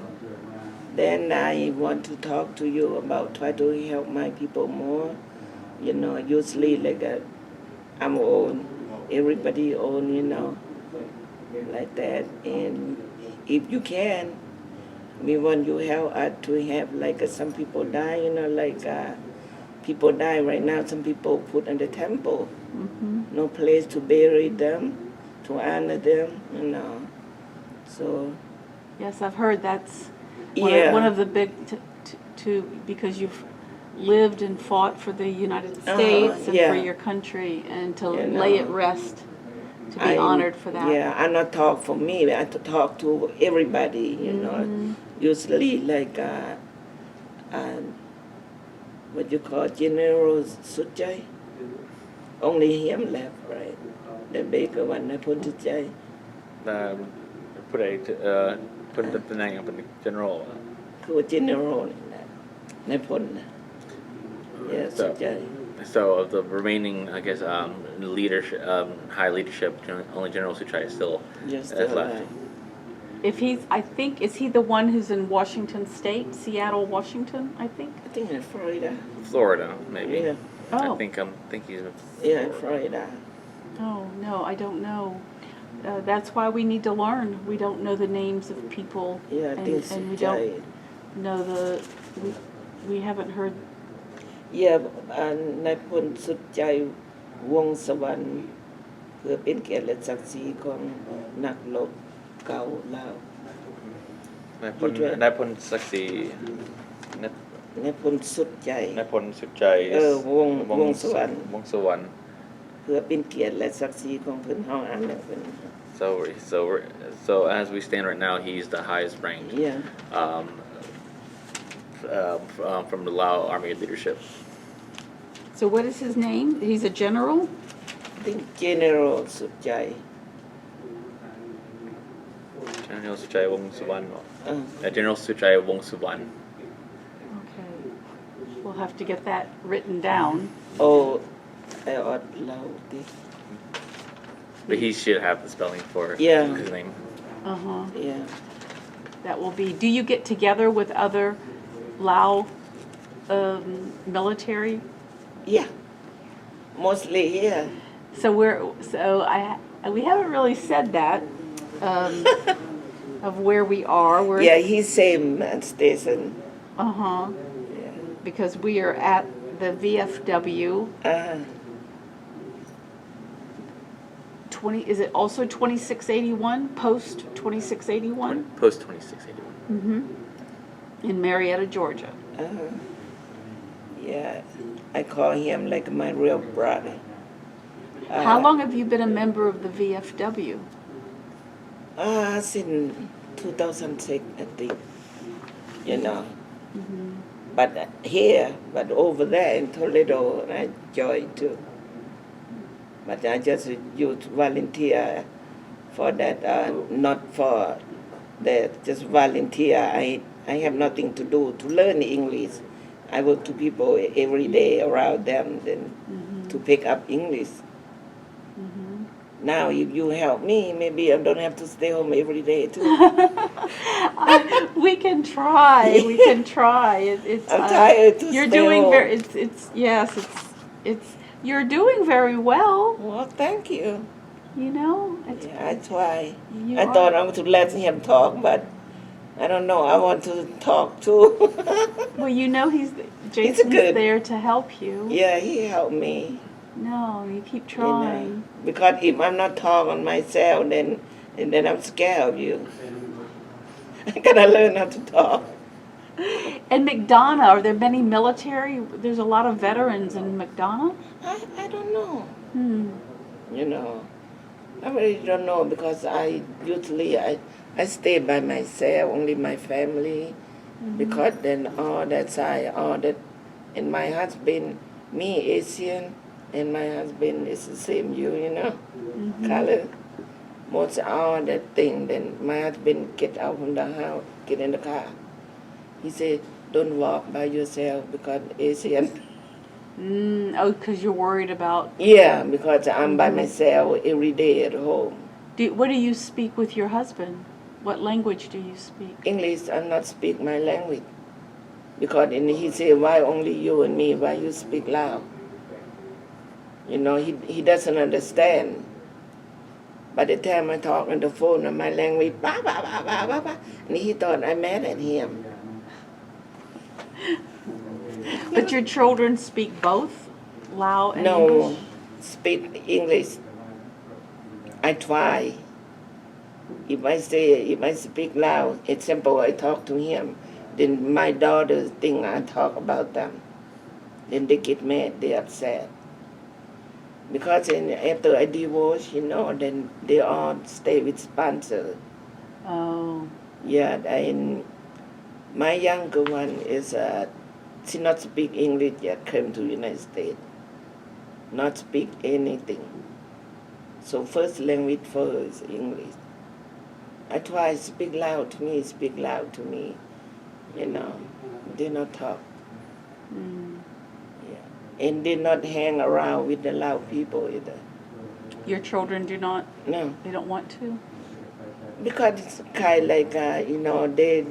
then I want to talk to you about try to help my people more. You know, usually like I'm old, everybody old, you know, like that. And if you can, we want you help us to have like some people die, you know, like people die right now. Some people put in the temple, no place to bury them, to honor them, you know. So Yes, I've heard that's yeah, one of the big because you've lived and fought for the United States and yeah. for your country, and to You lay know, at rest, to be honored for that. Yeah, I not talk for me. I to talk to everybody. You know, usually like what you call General Sujai. Only him left, right? The baker one, I put Sujai. Put the name up in the general. Who General Nepon. Yeah, Sujai. So of the remaining, I guess, leadership, high leadership, only General Suchai is still Just left. Is he the one who's in Washington State, Seattle, Washington? I think. I think in Florida. Florida, maybe. Yeah. Oh. I think he's. Yeah, in Florida. Oh no, I don't know. That's why we need to learn. We don't know the names of people, Yeah, I think and we Sujai. don't know we haven't heard. นายพลสุดใจวงศ์สวรรค์เพื่อเป็นเกียรติและศักดิ์ศรีของนักรบเก่าลาวน ายพลศักดิ์ศรี นายพลสุดใจ นายพลสุดใจ วงศ์สวรรค์ วงสวรรค์ เพื่อเป็นเกียรติและศักดิ์ศรีของเพิ่นเฮาอ่านแล้วเพิ่น So as we stand right now, he's the highest ranked. Yeah. From the Lao Army leadership. So what is his name? He's a general? I think General Suchai. General Suchai Wong Suvan Uh, General Suchai Wong Suvan Okay. We'll have to get that written down. oh, I ought loud this. but he should have the spelling for Yeah. his name. Uh-huh. Yeah. That will be, do you get together with other Lao military? Yeah. Mostly here. So we haven't really said that, of where we are. We're, Yeah, he's same station. uh-huh, Yeah. because we are at the VFW. Is it also 2681, post 2681? Post 2681. In Marietta, Georgia. Yeah. I call him like my real brother. How long have you been a member of the VFW? Since 2006, I think. You know. But here, but over there in Toledo, I joined too. But I just used volunteer for that, not for that, just volunteer. I have nothing to do to learn English. I work to people every day around them then to pick up English. Now, if you help me, maybe I don't have to stay home every day too. We can try. We can try. It's I'm tired to you're stay doing home. very. It's yes. It's you're doing very well. Well, thank you. You know. It's, Yeah, I try. You I thought are. I was to let him talk, but I don't know. I want to talk too. Well, you know Jason's good. there to help you. Yeah, he helped me. No, you keep You know, trying. because if I'm not talking myself, then I'm scared of you. I gotta learn how to talk. And McDonough, are there many military? There's a lot of veterans in McDonough. I don't know. Hmm. You know, I really don't know because I usually I stay by myself, only my family. Because then all that side, all that, and my husband, me Asian, and my husband is the same you know, color. Most all that thing, then my husband get out from the house, get in the car. He said, don't walk by yourself because Asian. Oh, because you're worried about. Yeah, because I'm by myself every day at home. What do you speak with your husband? What language do you speak? English, I not speak my language. Because he said, why only you and me? Why you speak loud? You know, he doesn't understand. By the time I talk on the phone on my language, bah, bah, bah, bah, bah, bah, and he thought I mad at him. But your children speak both Lao and No, English? speak English. I try. If I speak loud, example, I talk to him, then my daughters think I talk about them. Then they get mad, they upset. Because after I divorce, you know, then they all stay with sponsor. Oh. Yeah, and my younger one is, she not speak English yet, came to United States. Not speak anything. So first language for her is English. I try speak loud to me, speak loud to me. You know, they not talk. Yeah. And they not hang around with the loud people either. Your children do not? No. They don't want to? Because it's kind of like, you know, they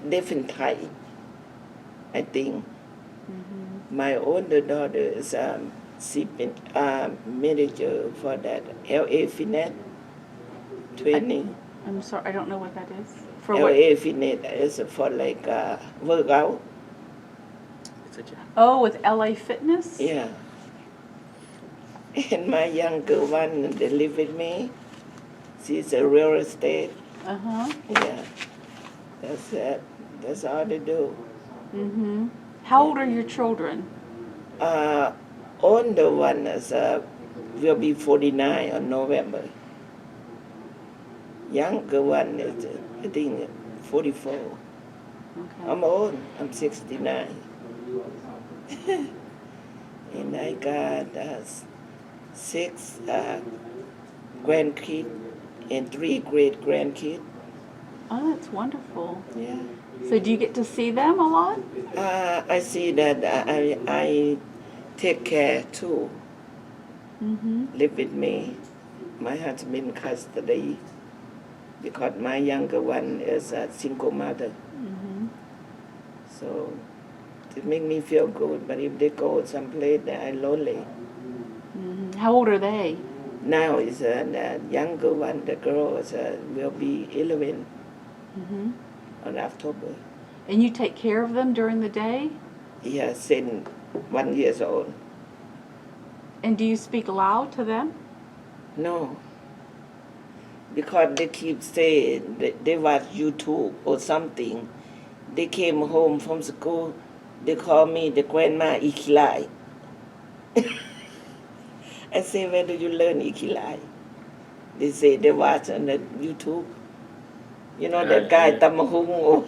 different type, I think. My older daughter is manager for that LA Finet training. I'm sorry, I don't know what that is. For what? LA Finet is for like workout. It's a job. Oh, with LA Fitness? Yeah. And my younger one, they live with me. She's a real estate. Uh-huh. Yeah. That's it. That's all they do. How old are your children? Older one is will be 49 on November. Younger one is I think 44. Okay. I'm old. I'm 69. And I got 6 grandkids and 3 great-grandkids. Oh, that's wonderful. Yeah. So do you get to see them a lot? I see that I take care too. Mm-hmm. Live with me. My husband in custody because my younger one is a single mother. Mm-hmm. So it make me feel good. But if they go someplace that I'm lonely. Mm-hmm. How old are they? Now is the younger one, the girl will be 11 Mm-hmm. on October. And you take care of them during the day? Yeah, since 1 year old. And do you speak Lao to them? No, because they keep saying they watch YouTube or something. They came home from school. They call me the grandma Ikilai. I say, where do you learn Ikilai? They say they watch on the YouTube. You know that guy Tamahung or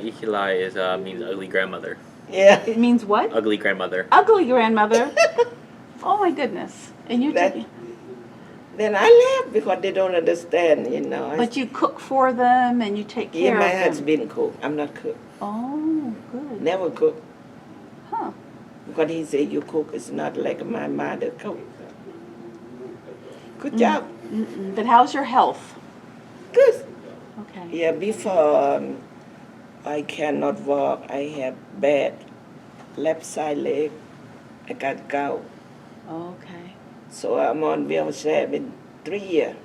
Ikilai is means ugly grandmother. yeah. It means what? Ugly grandmother. Ugly grandmother. Oh my goodness. And you That- take, Then I laugh because they don't understand, you know. but you cook for them and you take Yeah, care my of them. husband cook. I'm not cook. Oh, good. Never cook. Huh. Because he said you cook is not like my mother cook. Good Mm. job. Mm-mm. But how's your health? Good. Okay. Yeah, before I cannot walk. I have bad left side leg. I got gout. Okay. So I'm on wheelchair in 3 years.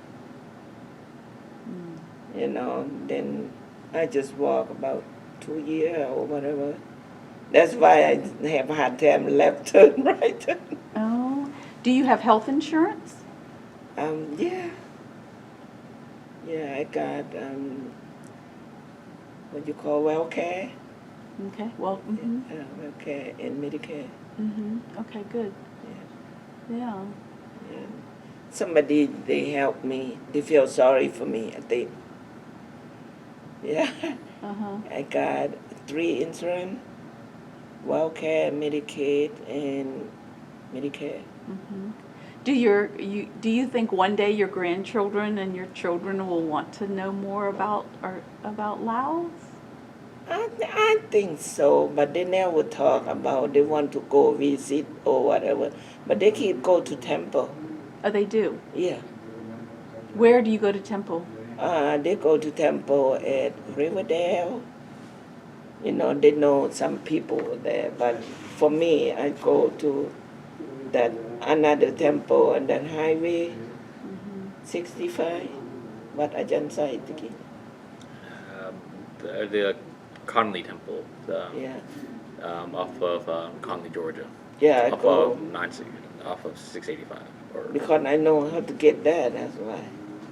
Mm. You know, then I just walk about 2 years or whatever. That's why I have a hard time left turn, right turn. Oh. Do you have health insurance? Yeah. Yeah, I got, what you call WellCare. Okay. Well, mm-hmm. WellCare and Medicare. Mm-hmm. Okay, good. Yeah. Yeah. Yeah. Somebody, they help me. They feel sorry for me, I think. Yeah. Uh-huh. I got 3 insurance, WellCare, Medicaid, and Medicare. Mm-hmm. Do you think one day your grandchildren and your children will want to know more about Laos? I think so, but they never talk about they want to go visit or whatever. But they keep go to temple. Oh, they do. Yeah. Where do you go to temple? They go to temple at Riverdale. You know, they know some people there. But for me, I go to that another temple on that highway, 65. What Ajahn Sai tiki. The Conley Temple, Yeah. off of Conley, Georgia. Yeah, I Off go of 685. Or because I know how to get there, that's why.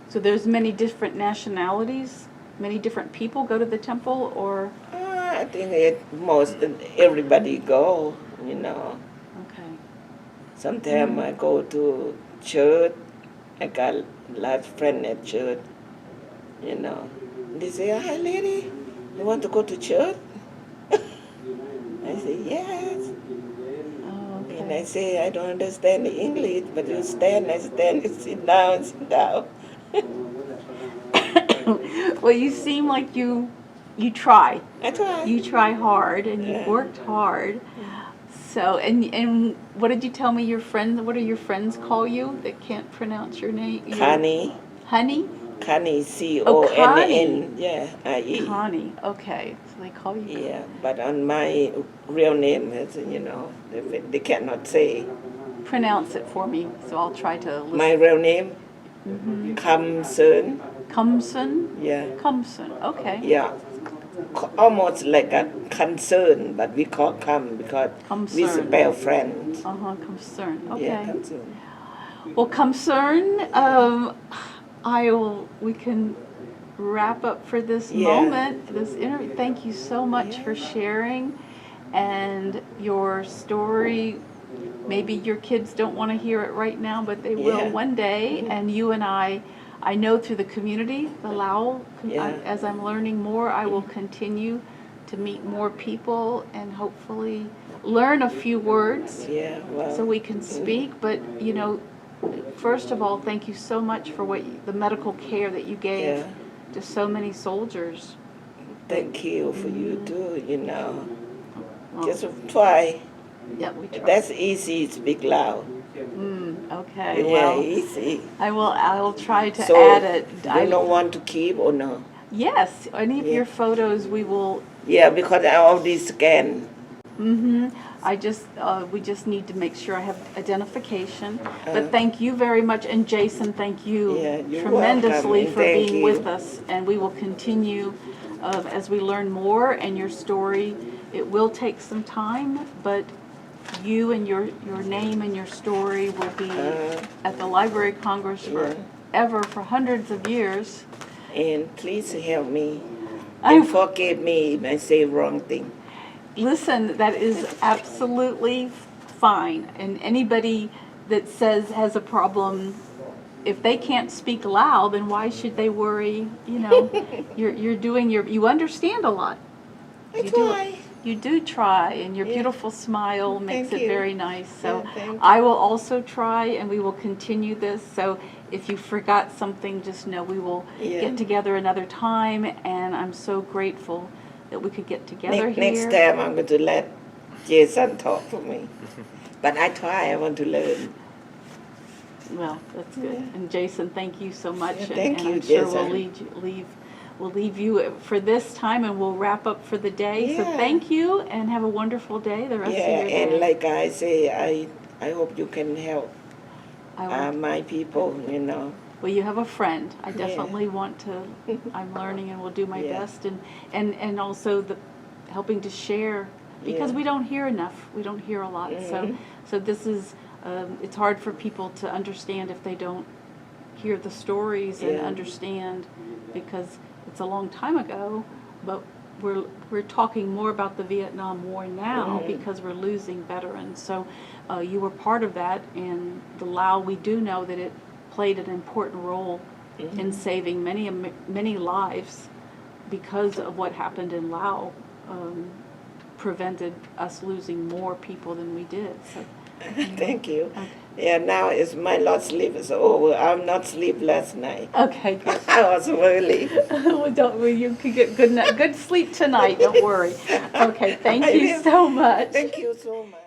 So there's many different nationalities, many different people go to the temple, or I think most everybody go, you know. okay. Sometimes I go to church. I got a lot of friends at church, you know. They say, hi lady, you want to go to church? I say, yes. Oh, And I okay. say, I don't understand the English, but you stand, I stand, you sit down, sit down. Well, you seem like you try. I try. You try hard, and you've Yeah. worked hard. So, and what did you tell me your friends, what do your friends call you that can't pronounce your name? Connie, Honey? Connie, C-O-N-N, yeah, I-E. Connie. Okay. So they call you Yeah, but on my real name, you know, they cannot say. Pronounce it for me, so I'll try to listen. My real name, Khamseune, Khamseune? yeah, Khamseune. Okay. yeah, almost like a concern, but we call Kham because we Khamseune. spell friends. Uh-huh. Khamseune. Okay. Yeah, Khamseune. Well, Khamseune, we can wrap up for this Yeah. moment, this interview. Thank you so much for sharing and your story. Maybe your kids don't want to hear it right now, but they will Yeah. one day. And you and I know through the community, the Lao, Yeah. as I'm learning more, I will continue to meet more people and hopefully learn a few words Yeah, well. so we can speak. But, you know, first of all, thank you so much for the medical care that you gave Yeah. to so many soldiers. Thank you for you too, you know. Well, Just try. yeah, we try. That's easy, speak loud. Okay, Yeah, well, easy. I will try to So, add it. you don't want to keep or no? Yes, any of Yeah. your photos we will. Yeah, because I already scanned. We just need to make sure I have identification. Uh-huh. But thank you very much, and Jason, thank you Yeah, you're tremendously welcome, for and thank being you. with us. And we will continue as we learn more. And your story, it will take some time, but you and your name and your story will be at the Library of Congress forever, for hundreds of years. And please help me. I- And forgive me if I say wrong thing. Listen, that is absolutely fine. And anybody that has a problem, if they can't speak loud, then why should they worry? You know, you understand a lot. I You try. You do try, and your Yeah. beautiful smile makes Thank it you. very nice. So Yeah, thank you. I will also try, and we will continue this. So if you forgot something, just know we will Yeah. get together another time, and I'm so grateful that we could get together here. Next time I'm going to let Jason talk for me. But I try, I want to learn. Well, that's good. Yeah. And Jason, thank you so much. Yeah, and thank and you, I'm sure Jason. we'll leave you for this time, and we'll wrap up for the day. So Yeah. thank you, and have a wonderful day. The rest Yeah, of your day. and like I say, I hope you can help I will, my people, you know. well, you have a friend. I Yeah. definitely want to. I'm learning, and will do my Yeah. best, and also helping to share, because Yeah. we don't hear enough. We don't hear a lot. So this is. It's hard for people to understand if they don't hear the stories and Yeah. understand, because it's a long time ago, but we're talking more about the Vietnam War now because we're losing veterans. So you were part of that, and the Lao, we do know that it played an important role in saving many lives, because of what happened in Laos, prevented us losing more people than we did. So. Thank you. Okay. Yeah, now it's my last sleep is over. I'm not sleep last night. Okay, good. I was early. You can get good sleep tonight. Don't worry. Okay, thank you so much. Thank you so much.